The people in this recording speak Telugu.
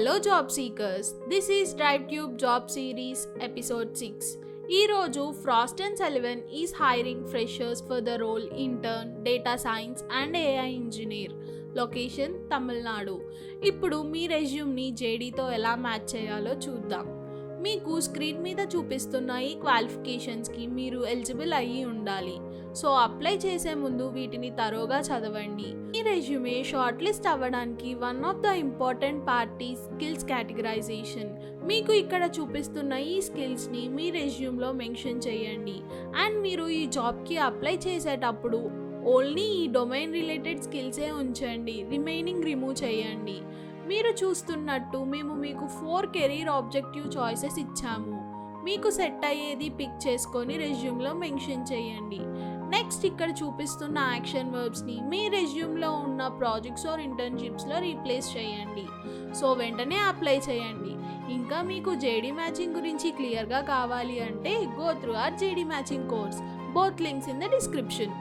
Hello job seekers, this is DriveTube job series episode 6. ఈరోజు Frost and Sullivan is hiring freshers for the role intern data science and AI engineer. Location Tamil Nadu. ఇప్పుడు మీ రెజ్యూమ్ని JDతో ఎలా మ్యాచ్ చేయాలో చూద్దాం. మీకు స్క్రీన్ మీద చూపిస్తున్న ఈ క్వాలిఫికేషన్స్కి మీరు ఎలిజిబుల్ అయ్యి ఉండాలి. సో అప్లై చేసే ముందు వీటిని తరోగా చదవండి. ఈ రెజ్యూమే షార్ట్ లిస్ట్ అవ్వడానికి one of the important part is skills categorisation. మీకు ఇక్కడ చూపిస్తున్న ఈ స్కిల్స్ని మీ రెజ్యూమ్లో మెన్షన్ చేయండి. అండ్ మీరు ఈ జాబ్కి అప్లై చేసేటప్పుడు ఓన్లీ ఈ డొమైన్ రిలేటెడ్ స్కిల్సే ఉంచండి, రిమైనింగ్ రిమూవ్ చేయండి. మీరు చూస్తున్నట్టు మేము మీకు 4 కెరీర్ ఆబ్జెక్టివ్ చాయిసెస్ ఇచ్చాము. మీకు సెట్ అయ్యేది పిక్ చేసుకొని రెజ్యూమ్లో మెన్షన్ చేయండి. నెక్స్ట్ ఇక్కడ చూపిస్తున్న యాక్షన్ వర్బ్స్ని మీ రెజ్యూమ్లో ఉన్న ప్రాజెక్ట్స్ ఆర్ ఇంటర్న్షిప్స్లో రీప్లేస్ చేయండి. సో వెంటనే అప్లై చేయండి. ఇంకా మీకు JD మ్యాచింగ్ గురించి క్లియర్గా కావాలి అంటే go through our JD matching course. Both links in the description.